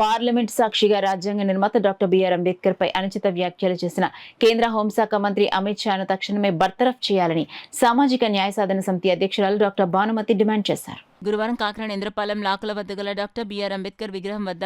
Parliament సాక్షిగా రాజ్యాంగ నిర్మాత డాక్టర్ బిఆర్ అంబేద్కర్ పై అనుచిత వ్యాఖ్యలు చేసిన కేంద్ర హోంశాఖ మంత్రి అమిత్ షాను తక్షణమే బర్తరఫ్ చేయాలని సామాజిక న్యాయ సాధన సమితి అధ్యక్షురాలు డాక్టర్ భానుమతి డిమాండ్ చేశారు. గురువారం కాకినాడ ఇంద్రపాలెం లాకుల వద్ద గల డాక్టర్ బిఆర్ అంబేద్కర్ విగ్రహం వద్ద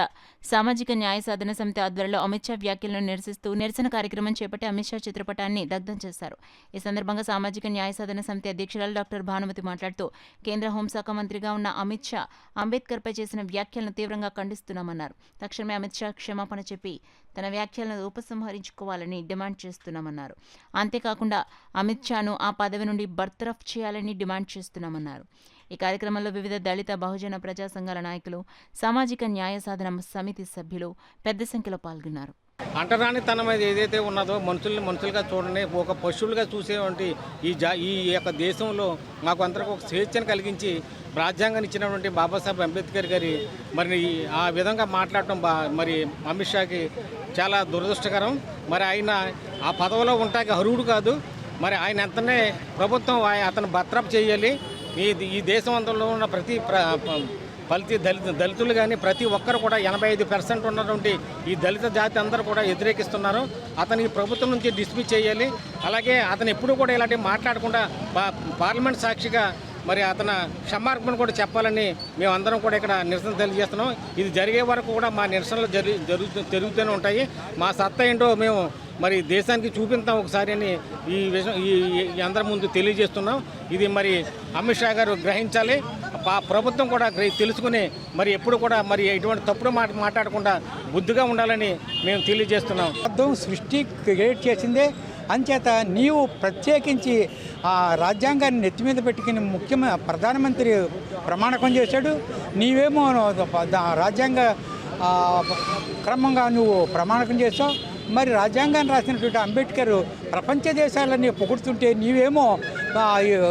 సామాజిక న్యాయ సాధన సమితి ఆధ్వర్యంలో అమిత్ షా వ్యాఖ్యలను నిరసిస్తూ నిరసన కార్యక్రమం చేపట్టి అమిత్ షా చిత్రపటాన్ని దగ్ధం చేశారు. ఈ సందర్భంగా సామాజిక న్యాయ సాధన సమితి అధ్యక్షురాలు డాక్టర్ భానుమతి మాట్లాడుతూ కేంద్ర హోంశాఖ మంత్రిగా ఉన్న అమిత్ షా అంబేద్కర్ పై చేసిన వ్యాఖ్యలను తీవ్రంగా ఖండిస్తున్నామన్నారు. తక్షణమే అమిత్ షా క్షమాపణ చెప్పి తన వ్యాఖ్యలను ఉపసంహరించుకోవాలని డిమాండ్ చేస్తున్నామన్నారు. అంతేకాకుండా అమిత్ షాను ఆ పదవి నుండి బర్తరఫ్ చేయాలని డిమాండ్ చేస్తున్నామన్నారు. ఈ కార్యక్రమంలో వివిధ దళిత బహుజన ప్రజా సంఘాల నాయకులు, సామాజిక న్యాయ సాధన సమితి సభ్యులు పెద్ద సంఖ్యలో పాల్గొన్నారు. అంటరానితనం ఏదైతే ఉన్నదో మనుషులుగా చూడండి, ఒక పశువులుగా చూసేటువంటి ఈ యొక్క దేశంలో మాకు అందరికీ ఒక స్వేచ్ఛను కలిగించి రాజ్యాంగాన్ని ఇచ్చినటువంటి బాబాసాహెబ్ అంబేద్కర్ గారి మరి ఆ విధంగా మాట్లాడటం మరి అమిత్ షాకి చాలా దురదృష్టకరం. మరి ఆయన ఆ పదవిలో ఉంటాకి అర్హుడు కాదు. మరి ఆయన ఎంతనే ప్రభుత్వం అతను బర్తరఫ్ చేయాలి. ఈ దేశం అంతలో ఉన్న ప్రతి దళితులు కానీ ప్రతి ఒక్కరు కూడా 85% ఉన్నటువంటి ఈ దళిత జాతి అందరూ కూడా వ్యతిరేకిస్తున్నారు. అతనికి ప్రభుత్వం నుంచి డిస్మిస్ చేయాలి. అలాగే అతను ఎప్పుడు కూడా ఇలాంటివి మాట్లాడకుండా పార్లమెంట్ సాక్షిగా మరి అతను క్షమార్పణ కూడా చెప్పాలని మేమందరం కూడా ఇక్కడ నిరసన తెలియజేస్తున్నాం. ఇది జరిగే వరకు కూడా మా నిరసనలు జరుగుతూనే ఉంటాయి. మా సత్తా ఏంటో మేము మరి దేశానికి చూపిస్తాం ఒకసారి అని ఈ విషయం ఈ అందరి ముందు తెలియజేస్తున్నాం. ఇది మరి అమిత్ షా గారు గ్రహించాలి. ప్రభుత్వం కూడా తెలుసుకుని మరి ఎప్పుడు కూడా మరి ఎటువంటి తప్పుడు మాట్లాడకుండా బుద్ధిగా ఉండాలని మేము తెలియజేస్తున్నాం. అర్థం సృష్టి క్రియేట్ చేసిందే. అంచేత నీవు ప్రత్యేకించి ఆ రాజ్యాంగాన్ని నెత్తి మీద పెట్టుకుని ముఖ్యమైన ప్రధానమంత్రి ప్రమాణకం చేశాడు. నీవేమో రాజ్యాంగ క్రమంగా నువ్వు ప్రమాణకం చేసావు. మరి రాజ్యాంగాన్ని రాసినటువంటి అంబేద్కర్ ప్రపంచ దేశాలన్నీ పొగుడుతుంటే నీవేమో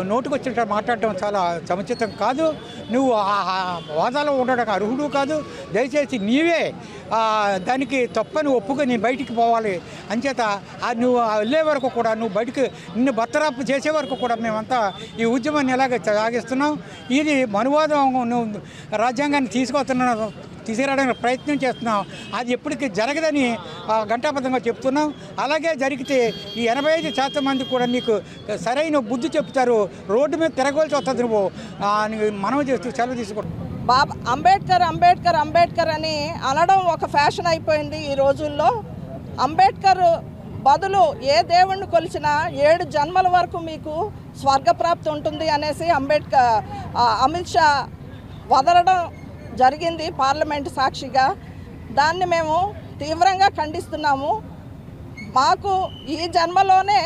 నోటుకు వచ్చినట్టు మాట్లాడటం చాలా సముచితం కాదు. నువ్వు వాదాలో ఉండడానికి అర్హుడు కాదు. దయచేసి నీవే దానికి తప్పని ఒప్పుకొని బయటికి పోవాలి. అంచేత నువ్వు వెళ్ళే వరకు కూడా నువ్వు బయటికి నిన్ను బర్తరఫ్ చేసే వరకు కూడా మేమంతా ఈ ఉద్యమాన్ని ఎలాగ సాగిస్తున్నాం. ఇది మనువాదం నువ్వు రాజ్యాంగాన్ని తీసుకురావడానికి ప్రయత్నం చేస్తున్నాం. అది ఎప్పటికీ జరగదని ఘంటాబద్ధంగా చెప్తున్నాం. అలాగే జరిగితే ఈ 85% మంది కూడా నీకు సరైన బుద్ధి చెప్తారు. రోడ్డు మీద తిరగవలసి వస్తుంది. నువ్వు మనవి చేస్తూ సెలవు తీసుకుంటావు. అంబేద్కర్ అని అనడం ఒక ఫ్యాషన్ అయిపోయింది ఈ రోజుల్లో. అంబేద్కర్ బదులు ఏ దేవుణ్ణి కొలిచినా 7 జన్మల వరకు మీకు స్వర్గప్రాప్తి ఉంటుంది అనేసి అమిత్ షా వదలడం జరిగింది పార్లమెంటు సాక్షిగా. దాన్ని మేము తీవ్రంగా ఖండిస్తున్నాము. మాకు ఈ జన్మలోనే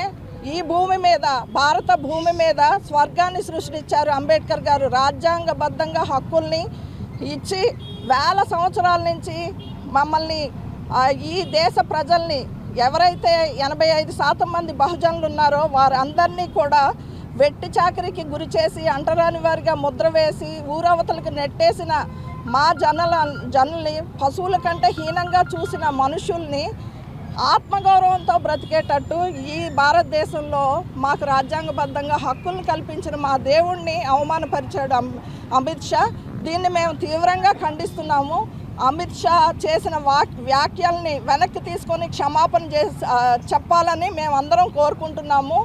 ఈ భూమి మీద, భారత భూమి మీద స్వర్గాన్ని సృష్టించారు అంబేద్కర్ గారు. రాజ్యాంగబద్ధంగా హక్కుల్ని ఇచ్చి వేల సంవత్సరాల నుంచి మమ్మల్ని, ఈ దేశ ప్రజల్ని, ఎవరైతే 85% మంది బహుజనులు ఉన్నారో వారందరినీ కూడా వెట్టి చాకరీకి గురి చేసి అంటరాని వారిగా ముద్ర వేసి ఊరవతలకు నెట్టేసిన మా జనుల్ని పశువుల కంటే హీనంగా చూసిన మనుషుల్ని ఆత్మగౌరవంతో బ్రతికేటట్టు ఈ భారతదేశంలో మాకు రాజ్యాంగబద్ధంగా హక్కులను కల్పించిన మా దేవుణ్ణి అవమానపరిచాడు అమిత్ షా. దీన్ని మేము తీవ్రంగా ఖండిస్తున్నాము. అమిత్ షా చేసిన వ్యాఖ్యల్ని వెనక్కి తీసుకొని క్షమాపణ చెప్పాలని మేమందరం కోరుకుంటున్నాము.